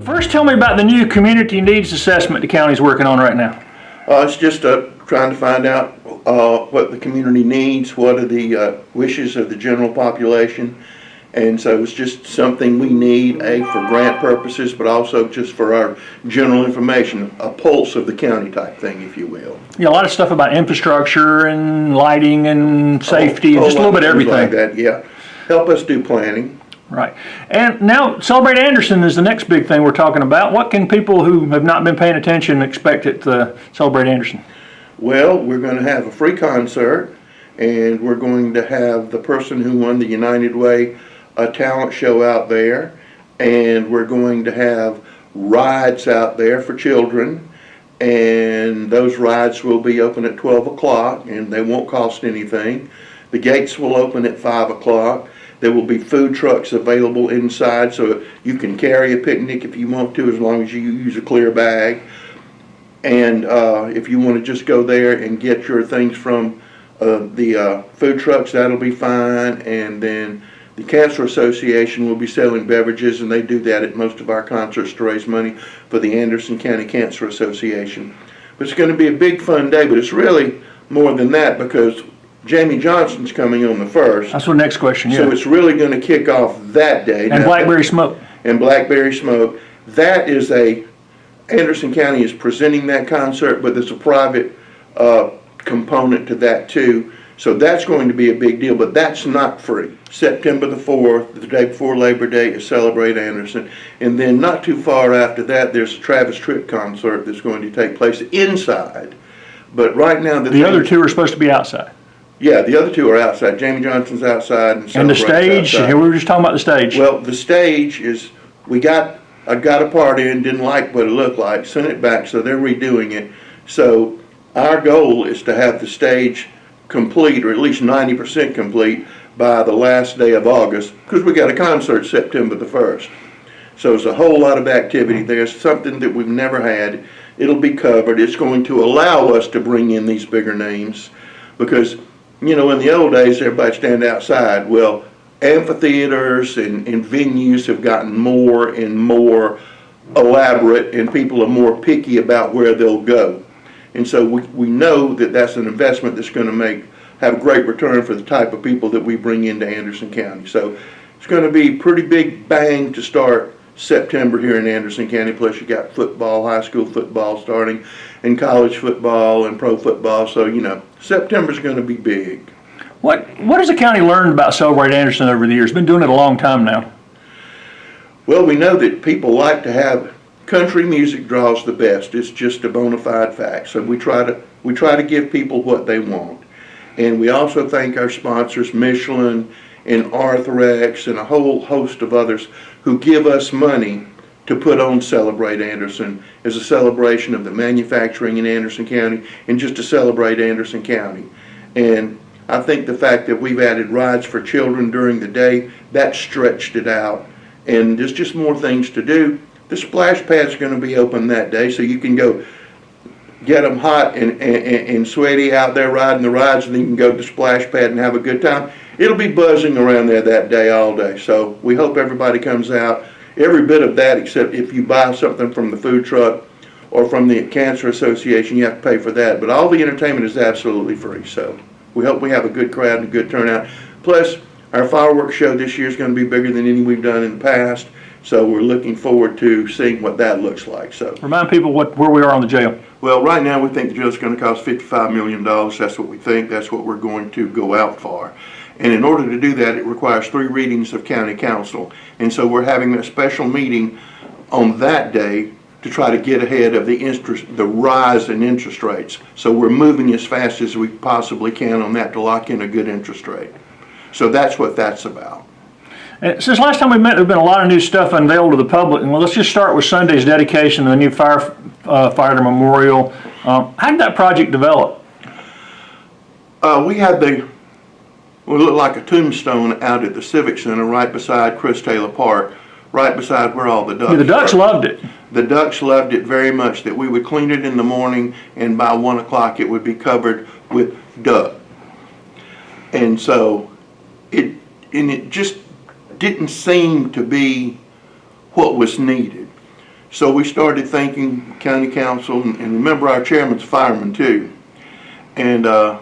First, tell me about the new community needs assessment the county's working on right now. It's just trying to find out what the community needs, what are the wishes of the general population. And so it's just something we need, for grant purposes, but also just for our general information, a pulse of the county type thing, if you will. Yeah, a lot of stuff about infrastructure and lighting and safety, and just a little bit of everything. Like that, yeah. Help us do planning. Right. And now Celebrate Anderson is the next big thing we're talking about. What can people who have not been paying attention expect at Celebrate Anderson? Well, we're going to have a free concert, and we're going to have the person who won the United Way talent show out there, and we're going to have rides out there for children, and those rides will be open at 12 o'clock, and they won't cost anything. The gates will open at 5 o'clock. There will be food trucks available inside, so you can carry a picnic if you want to, as long as you use a clear bag. And if you want to just go there and get your things from the food trucks, that'll be fine. And then the Cancer Association will be selling beverages, and they do that at most of our concerts to raise money for the Anderson County Cancer Association. But it's going to be a big fun day, but it's really more than that, because Jamie Johnson's coming on the 1st. That's the next question, yeah. So it's really going to kick off that day. And Blackberry Smoke. And Blackberry Smoke. That is Anderson County is presenting that concert, but there's a private component to that too. So that's going to be a big deal, but that's not free. September the 4th, the day before Labor Day, is Celebrate Anderson. And then not too far after that, there's a Travis Tritt concert that's going to take place inside. But right now... The other two are supposed to be outside. Yeah, the other two are outside. Jamie Johnson's outside. And the stage, we were just talking about the stage. Well, the stage is, I got a part in, didn't like what it looked like, sent it back, so they're redoing it. So our goal is to have the stage complete, or at least 90% complete, by the last day of August, because we got a concert September the 1st. So it's a whole lot of activity there, something that we've never had. It'll be covered. It's going to allow us to bring in these bigger names, because, you know, in the old days, everybody stand outside. Well, amphitheaters and venues have gotten more and more elaborate, and people are more picky about where they'll go. And so we know that that's an investment that's going to have a great return for the type of people that we bring into Anderson County. So it's going to be pretty big bang to start September here in Anderson County. Plus you got football, high school football starting, and college football and pro football. So, you know, September's going to be big. What has the county learned about Celebrate Anderson over the years? Been doing it a long time now. Well, we know that people like to have country music draws the best. It's just a bona fide fact. So we try to give people what they want. And we also thank our sponsors, Michelin and Arthrex and a whole host of others who give us money to put on Celebrate Anderson as a celebration of the manufacturing in Anderson County and just to celebrate Anderson County. And I think the fact that we've added rides for children during the day, that stretched it out. And there's just more things to do. The splash pad's going to be open that day, so you can go get them hot and sweaty out there riding the rides, and then you can go to the splash pad and have a good time. It'll be buzzing around there that day all day. So we hope everybody comes out. Every bit of that, except if you buy something from the food truck or from the Cancer Association, you have to pay for that. But all the entertainment is absolutely free. So we hope we have a good crowd and a good turnout. Plus, our fireworks show this year is going to be bigger than any we've done in the past. So we're looking forward to seeing what that looks like. So remind people where we are on the jail. Well, right now we think the jail's going to cost $55 million. That's what we think. That's what we're going to go out for. And in order to do that, it requires 3 readings of county council. And so we're having a special meeting on that day to try to get ahead of the rise in interest rates. So we're moving as fast as we possibly can on that to lock in a good interest rate. So that's what that's about. Since last time we met, there's been a lot of new stuff unveiled to the public. And let's just start with Sunday's dedication of the new firefighter memorial. How did that project develop? We had what looked like a tombstone out at the Civic Center right beside Chris Taylor Park, right beside where all the ducks the ducks loved it. The ducks loved it very much, that we would clean it in the morning, and by 1 o'clock it would be covered with duck. And so it just didn't seem to be what was needed. So we started thinking, county council, and remember our chairman's a fireman too. And a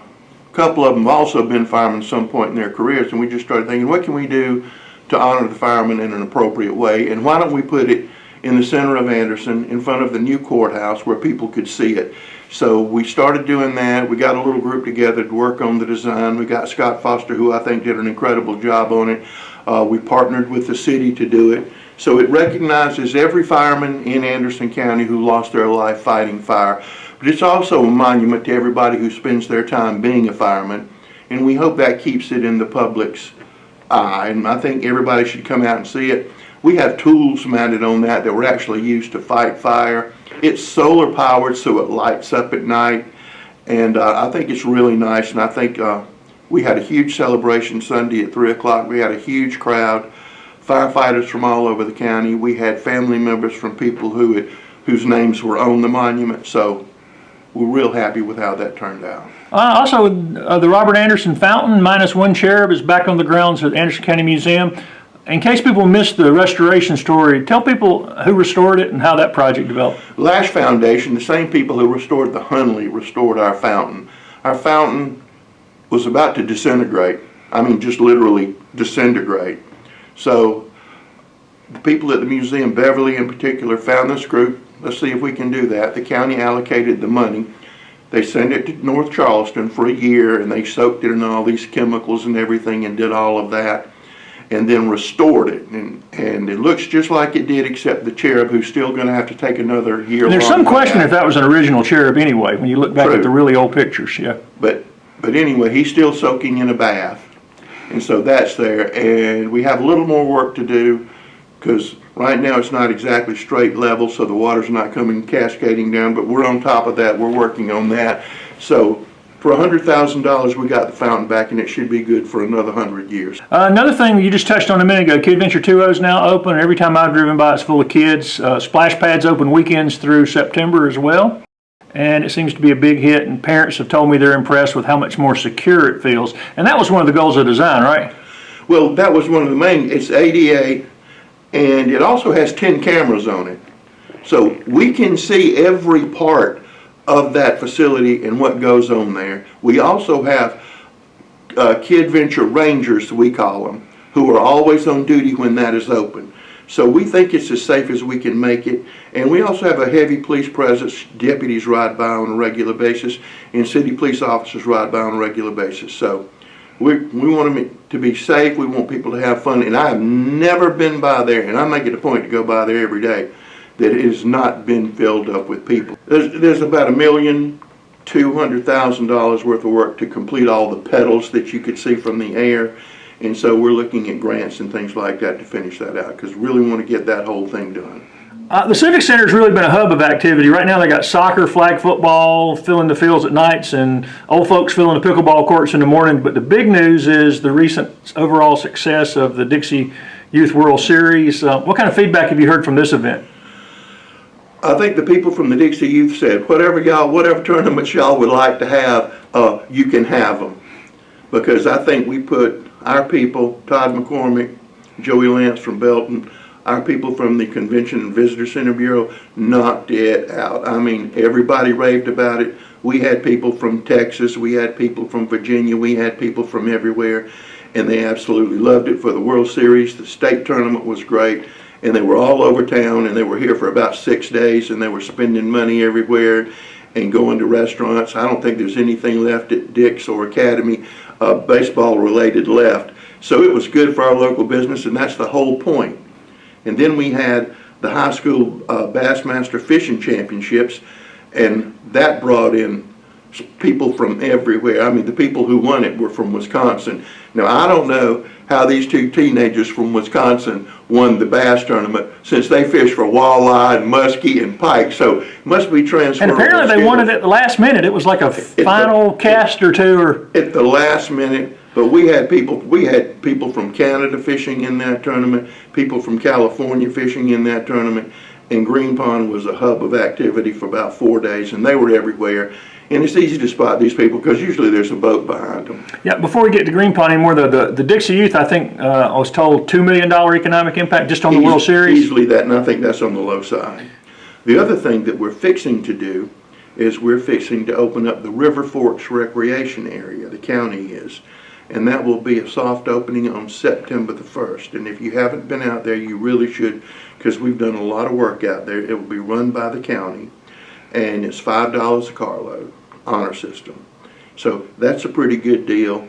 couple of them have also been firemen at some point in their careers, and we just started thinking, what can we do to honor the firemen in an appropriate way? And why don't we put it in the center of Anderson, in front of the new courthouse where people could see it? So we started doing that. We got a little group together to work on the design. We got Scott Foster, who I think did an incredible job on it. We partnered with the city to do it. So it recognizes every fireman in Anderson County who lost their life fighting fire. But it's also a monument to everybody who spends their time being a fireman. And we hope that keeps it in the public's eye. And I think everybody should come out and see it. We have tools mounted on that were actually used to fight fire. It's solar powered, so it lights up at night. And I think it's really nice. And I think we had a huge celebration Sunday at 3 o'clock. We had a huge crowd, firefighters from all over the county. We had family members from people whose names were on the monument. So we're real happy with how that turned out. Also, the Robert Anderson Fountain, minus one cherub, is back on the grounds at Anderson County Museum. In case people missed the restoration story, tell people who restored it and how that project developed. Lash Foundation, the same people who restored the Hunley, restored our fountain. Our fountain was about to disintegrate. I mean, just literally disintegrate. So the people at the museum, Beverly in particular, found this group. Let's see if we can do that. The county allocated the money. They sent it to North Charleston for a year, and they soaked it in all these chemicals and everything and did all of that, and then restored it. And it looks just like it did, except the cherub, who's still going to have to take another year. And there's some question if that was an original cherub anyway, when you look back at the really old pictures, yeah. But anyway, he's still soaking in a bath. And so that's there. And we have a little more work to do, because right now it's not exactly straight level, so the water's not coming cascading down, but we're on top of that. We're working on that. So for $100,000, we got the fountain back, and it should be good for another 100 years. Another thing you just touched on a minute ago, Kid Venture 2.0 is now open. Every time I've driven by, it's full of kids. Splash Pad's open weekends through September as well. And it seems to be a big hit, and parents have told me they're impressed with how much more secure it feels. And that was one of the goals of design, right? Well, that was one of the main. It's ADA, and it also has 10 cameras on it. So we can see every part of that facility and what goes on there. We also have Kid Venture Rangers, we call them, who are always on duty when that is open. So we think it's as safe as we can make it. And we also have a heavy police presence. Deputies ride by on a regular basis, and city police officers ride by on a regular basis. So we want them to be safe. We want people to have fun. And I have never been by there, and I make it a point to go by there every day, that it has not been filled up with people. There's about $1,200,000 worth of work to complete all the pedals that you could see from the air. And so we're looking at grants and things like that to finish that out, because we really want to get that whole thing done. The Civic Center has really been a hub of activity. Right now they got soccer, flag football, filling the fields at nights, and old folks filling the pickleball courts in the morning. But the big news is the recent overall success of the Dixie Youth World Series. What kind of feedback have you heard from this event? I think the people from the Dixie Youth said, whatever tournaments y'all would like to have, you can have them. Because I think we put our people, Todd McCormick, Joey Lance from Belton, our people from the Convention and Visitor Center Bureau knocked it out. I mean, everybody raved about it. We had people from Texas, we had people from Virginia, we had people from everywhere, and they absolutely loved it. For the World Series, the state tournament was great, and they were all over town, and they were here for about 6 days, and they were spending money everywhere and going to restaurants. I don't think there's anything left at Dick's or Academy baseball related left. So it was good for our local business, and that's the whole point. And then we had the high school Bassmaster Fishing Championships, and that brought in people from everywhere. I mean, the people who won it were from Wisconsin. Now, I don't know how these two teenagers from Wisconsin won the bass tournament, since they fish for walleye and muskie and pike, so it must be transferable. And apparently they won it at the last minute. It was like a final cast or two, or at the last minute. But we had people from Canada fishing in that tournament, people from California fishing in that tournament, and Green Pond was a hub of activity for about 4 days, and they were everywhere. And it's easy to spot these people because usually there's a boat behind them. Yeah, before we get to Green Pond anymore, the Dixie Youth, I think I was told $2 million economic impact just on the World Series. Easily that, and I think that's on the low side. The other thing that we're fixing to do is we're fixing to open up the River Forks Recreation Area, the county is. And that will be a soft opening on September the 1st. And if you haven't been out there, you really should, because we've done a lot of work out there. It will be run by the county, and it's $5 a carload, honor system. So that's a pretty good deal.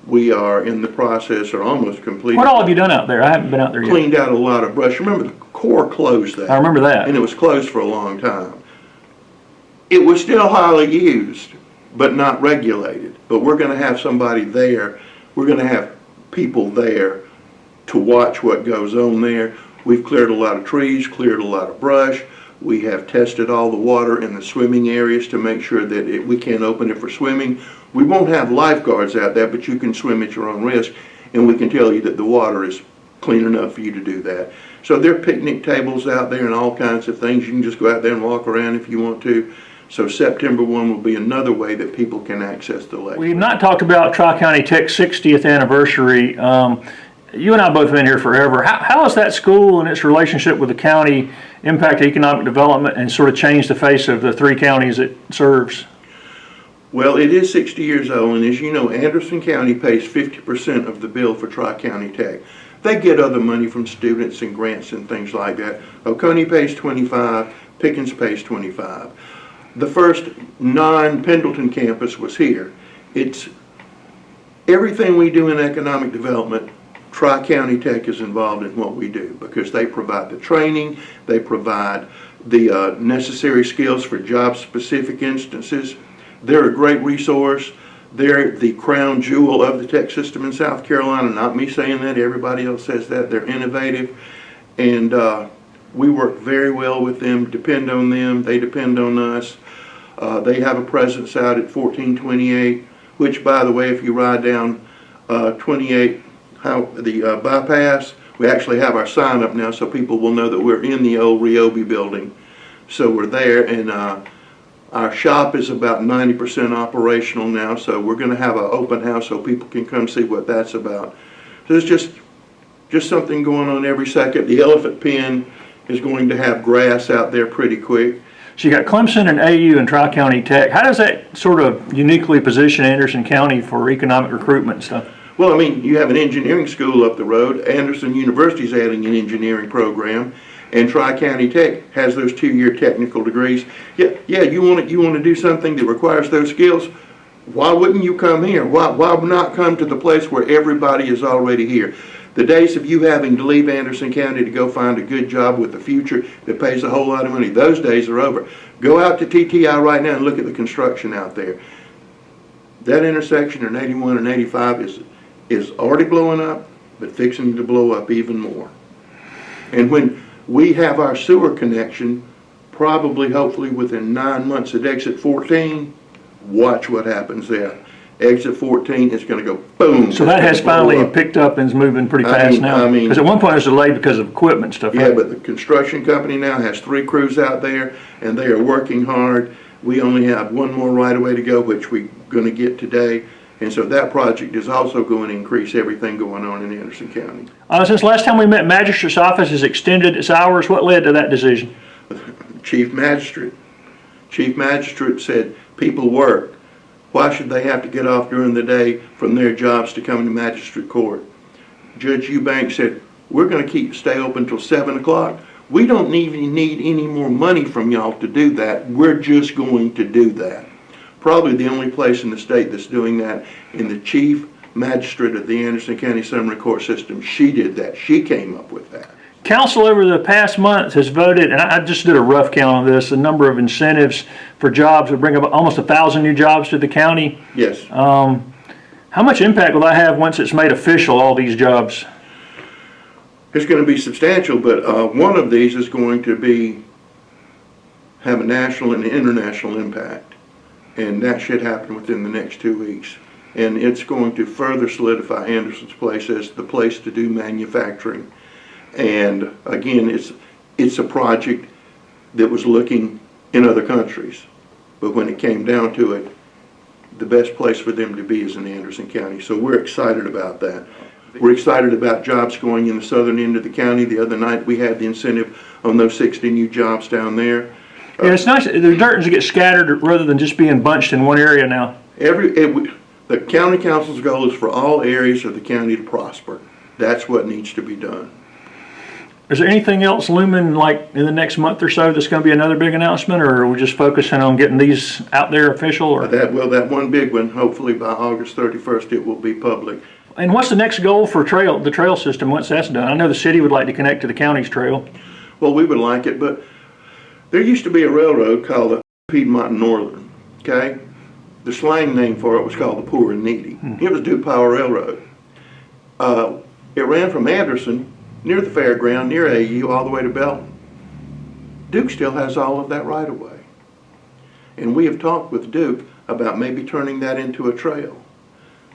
We are in the process, or almost completed. What all have you done out there? I haven't been out there yet. Cleaned out a lot of brush. Remember, the Corps closed that. I remember that. And it was closed for a long time. It was still highly used, but not regulated. But we're going to have somebody there. We're going to have people there to watch what goes on there. We've cleared a lot of trees, cleared a lot of brush. We have tested all the water in the swimming areas to make sure that we can't open it for swimming. We won't have lifeguards out there, but you can swim at your own risk, and we can tell you that the water is clean enough for you to do that. So there are picnic tables out there and all kinds of things. You can just go out there and walk around if you want to. So September 1 will be another way that people can access the lake. We've not talked about TriCounty Tech's 60th anniversary. You and I both have been here forever. How has that school and its relationship with the county impacted economic development and sort of changed the face of the 3 counties it serves? Well, it is 60 years old, and as you know, Anderson County pays 50% of the bill for TriCounty Tech. They get other money from students and grants and things like that. Oconee pays 25, Pickens pays 25. The first non-Pendleton campus was here. It's everything we do in economic development. TriCounty Tech is involved in what we do because they provide the training, they provide the necessary skills for job-specific instances. They're a great resource. They're the crown jewel of the tech system in South Carolina. Not me saying that, everybody else says that. They're innovative, and we work very well with them, depend on them, they depend on us. They have a presence out at 1428, which, by the way, if you ride down 28, the bypass, we actually have our sign up now so people will know that we're in the old Ryobi building. So we're there, and our shop is about 90% operational now, so we're going to have an open house so people can come see what that's about. So there's just something going on every second. The elephant pen is going to have grass out there pretty quick. So you got Clemson and AU and TriCounty Tech. How does that sort of uniquely position Anderson County for economic recruitment and stuff? Well, I mean, you have an engineering school up the road. Anderson University is adding an engineering program, and TriCounty Tech has those 2-year technical degrees. Yeah, you want to do something that requires those skills. Why wouldn't you come here? Why not come to the place where everybody is already here? The days of you having to leave Anderson County to go find a good job with a future that pays a whole lot of money, those days are over. Go out to TTI right now and look at the construction out there. That intersection in 81 and 85 is already blowing up, but fixing to blow up even more. And when we have our sewer connection, probably hopefully within 9 months at exit 14, watch what happens there. Exit 14 is going to go boom. So that has finally picked up and is moving pretty fast now? Because at one point it was delayed because of equipment and stuff. Yeah, right? But the construction company now has 3 crews out there, and they are working hard. We only have 1 more right-of-way to go, which we're going to get today. And so that project is also going to increase everything going on in Anderson County. Since last time we met, Magistrate's office has extended its hours. What led to that decision? Chief Magistrate said people work. Why should they have to get off during the day from their jobs to come to magistrate court? Judge Eubanks said, we're going to stay open until 7 o'clock. We don't even need any more money from y'all to do that. We're just going to do that. Probably the only place in the state that's doing that, in the chief magistrate of the Anderson County Summary Court System. She did that. She came up with that. Council over the past month has voted, and I just did a rough count on this, a number of incentives for jobs would bring up almost 1,000 new jobs to the county. Yes. How much impact will that have once it's made official, all these jobs? It's going to be substantial, but one of these is going to have a national and international impact, and that should happen within the next 2 weeks. And it's going to further solidify Anderson's place as the place to do manufacturing. And again, it's a project that was looking in other countries, but when it came down to it, the best place for them to be is in Anderson County. So we're excited about that. We're excited about jobs going in the southern end of the county. The other night we had the incentive on those 60 new jobs down there. Yeah, it's nice. The dirt doesn't get scattered rather than just being bunched in one area now. The county council's goal is for all areas of the county to prosper. That's what needs to be done. Is there anything else looming like in the next month or so that's going to be another big announcement, or are we just focusing on getting these out there official? Or? That one big one, hopefully by August 31st, it will be public. And what's the next goal for the trail system once that's done? I know the city would like to connect to the county's trail. Well, we would like it, but there used to be a railroad called the Piedmont Northern, okay? The slang name for it was called the Poor and Needy. It was Duke Power Railroad. It ran from Anderson, near the fairground, near AU, all the way to Belton. Duke still has all of that right of way. And we have talked with Duke about maybe turning that into a trail,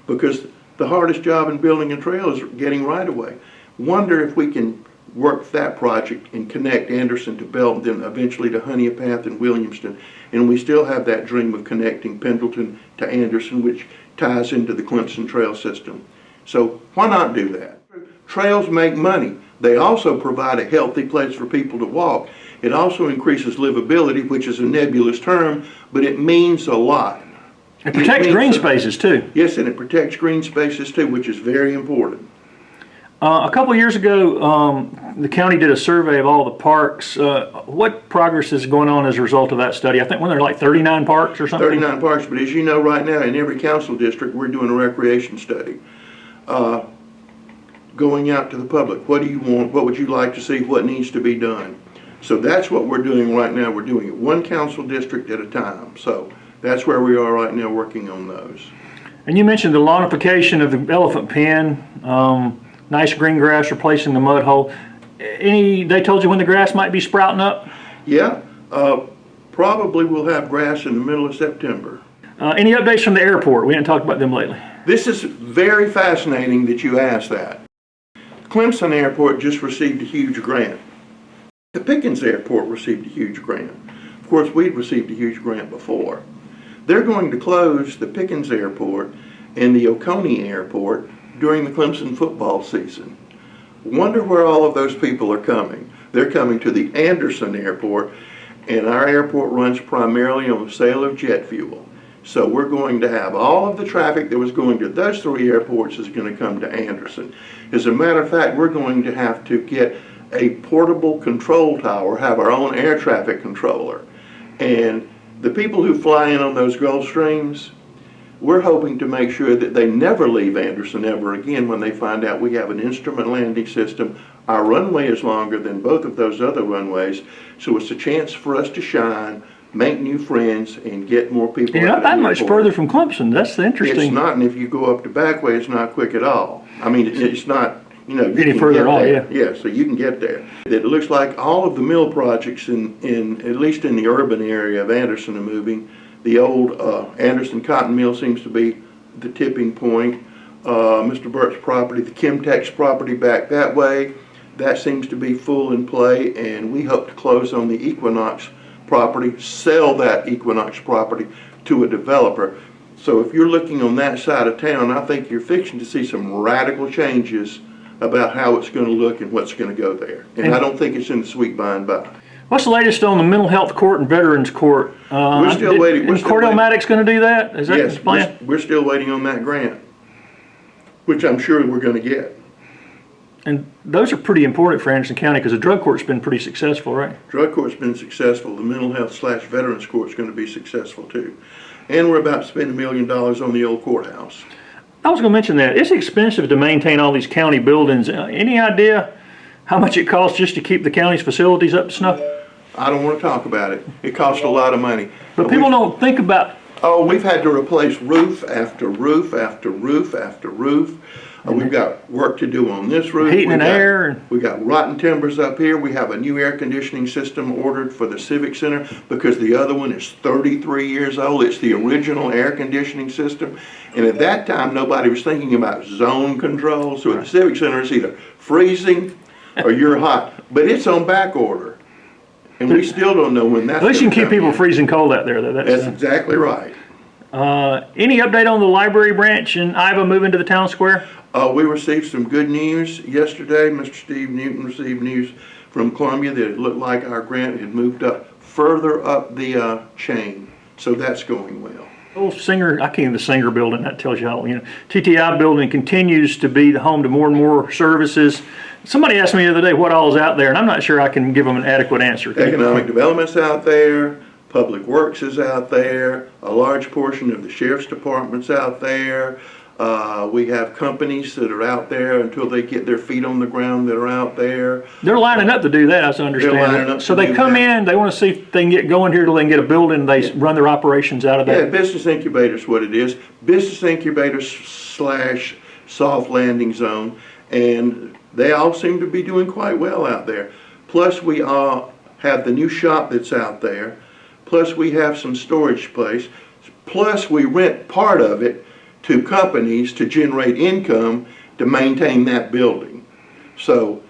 because the hardest job in building a trail is getting right of way. Wonder if we can work that project and connect Anderson to Belton, then eventually to Honeypath and Williamston. And we still have that dream of connecting Pendleton to Anderson, which ties into the Clemson Trail system. So why not do that? Trails make money. They also provide a healthy place for people to walk. It also increases livability, which is a nebulous term, but it means a lot. It protects green spaces too. Yes, and it protects green spaces too, which is very important. A couple of years ago, the county did a survey of all the parks. What progress is going on as a result of that study? I think when there are like 39 parks or something? 39 parks, but as you know right now, in every council district, we're doing a recreation study. Going out to the public. What do you want? What would you like to see? What needs to be done? So that's what we're doing right now. We're doing it one council district at a time. So that's where we are right now, working on those. And you mentioned the launification of the elephant pen, nice green grass replacing the mud hole. They told you when the grass might be sprouting up? Yeah, probably we'll have grass in the middle of September. Any updates from the airport? We haven't talked about them lately. This is very fascinating that you asked that. Clemson Airport just received a huge grant. The Pickens Airport received a huge grant. Of course, we'd received a huge grant before. They're going to close the Pickens Airport and the Oconee Airport during the Clemson football season. Wonder where all of those people are coming. They're coming to the Anderson Airport, and our airport runs primarily on the sale of jet fuel. So we're going to have all of the traffic that was going to those three airports is going to come to Anderson. As a matter of fact, we're going to have to get a portable control tower, have our own air traffic controller. And the people who fly in on those Gulfstreams, we're hoping to make sure that they never leave Anderson ever again when they find out we have an instrument landing system. Our runway is longer than both of those other runways, so it's a chance for us to shine, make new friends, and get more people. You're not that much further from Clemson. That's the interesting. It's not, and if you go up the back way, it's not quick at all. I mean, it's not, you know, you any can further get on, there. yeah. Yeah, so you can get there. It looks like all of the mill projects in at least in the urban area of Anderson are moving. The old Anderson Cotton Mill seems to be the tipping point. Mr. Burt's property, the Chemtex property back that way, that seems to be full in play, and we hope to close on the Equinox property, sell that Equinox property to a developer. So if you're looking on that side of town, I think you're fixing to see some radical changes about how it's going to look and what's going to go there. And I don't think it's in the sweet by and by. What's the latest on the mental health court and veterans court? We're still waiting. Is Cordell Maddox going to do that? Is that the plan? Yes, we're still waiting on that grant, which I'm sure we're going to get. And those are pretty important for Anderson County because the drug court's been pretty successful, right? Drug court's been successful. The mental health / veterans court's going to be successful too. And we're about to spend $1 million on the old courthouse. I was going to mention that. It's expensive to maintain all these county buildings. Any idea how much it costs just to keep the county's facilities up to snuff? I don't want to talk about it. It costs a lot of money. But people don't think about. Oh, we've had to replace roof after roof after roof after roof. We've got work to do on this roof. Heating and air. We got rotten timbers up here. We have a new air conditioning system ordered for the Civic Center because the other one is 33 years old. It's the original air conditioning system. And at that time, nobody was thinking about zone control. So at the Civic Center, it's either freezing or you're hot. But it's on back order. And we still don't know when that's. At least you can keep people freezing cold out there, though. That's exactly right. Any update on the library branch in Iva moving to the town square? We received some good news yesterday. Mr. Steve Newton received news from Columbia that it looked like our grant had moved up further up the chain. So that's going well. Old Singer, I came to the Singer building, that tells you how, TTI building continues to be the home to more and more services. Somebody asked me the other day what all is out there, and I'm not sure I can give them an adequate answer. Economic development's out there, public works is out there, a large portion of the sheriff's department's out there. We have companies that are out there until they get their feet on the ground that are out there. They're lining up to do that, as I understand it. So they come in, they want to see if they can get going here till they can get a building, they run their operations out of that. Yeah, business incubator's what it is. Business incubator / soft landing zone, and they all seem to be doing quite well out there. Plus we have the new shop that's out there. Plus we have some storage place. Plus we rent part of it to companies to generate income to maintain that building. So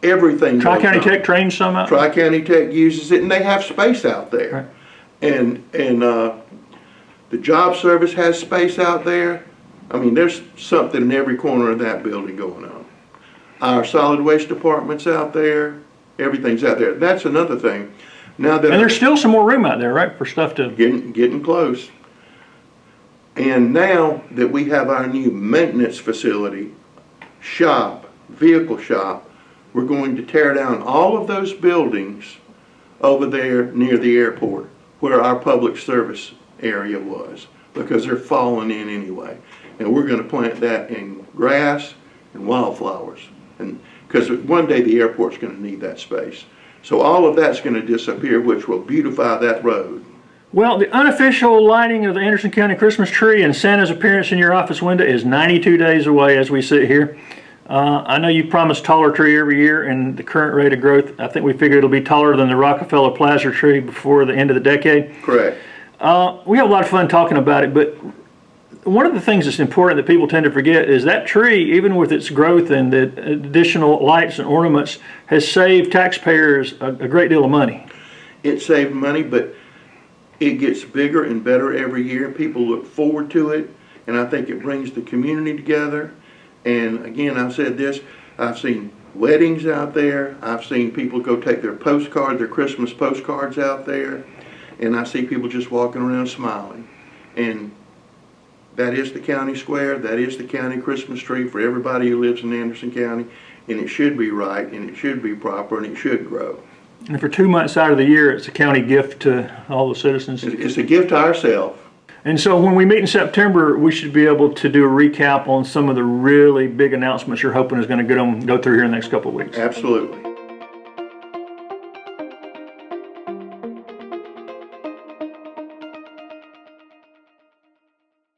everything. TriCounty Tech trains some out? TriCounty Tech uses it, and they have space out there. Right. And the job service has space out there. I mean, there's something in every corner of that building going on. Our solid waste department's out there. Everything's out there. That's another thing. Now that and there's still some more room out there, right, for stuff to... Getting close. And now that we have our new maintenance facility, shop, vehicle shop, we're going to tear down all of those buildings over there near the airport where our public service area was, because they're falling in anyway. And we're going to plant that in grass and wildflowers, and because one day the airport's going to need that space. So all of that's going to disappear, which will beautify that road. Well, the unofficial lighting of the Anderson County Christmas tree and Santa's appearance in your office window is 92 days away as we sit here. I know you promised taller tree every year, and the current rate of growth, I think we figure it'll be taller than the Rockefeller Plaza tree before the end of the decade. Correct. We have a lot of fun talking about it, but one of the things that's important that people tend to forget is that tree, even with its growth and the additional lights and ornaments, has saved taxpayers a great deal of money. It saved money, but it gets bigger and better every year. People look forward to it, and I think it brings the community together. And again, I've said this, I've seen weddings out there. I've seen people go take their Christmas postcards out there, and I see people just walking around smiling. And that is the county square, that is the county Christmas tree for everybody who lives in Anderson County, and it should be right, and it should be proper, and it should grow. And for 2 months out of the year, it's a county gift to all the citizens. It's a gift to ourselves. And so when we meet in September, we should be able to do a recap on some of the really big announcements you're hoping is going to go through here in the next couple of weeks. Absolutely.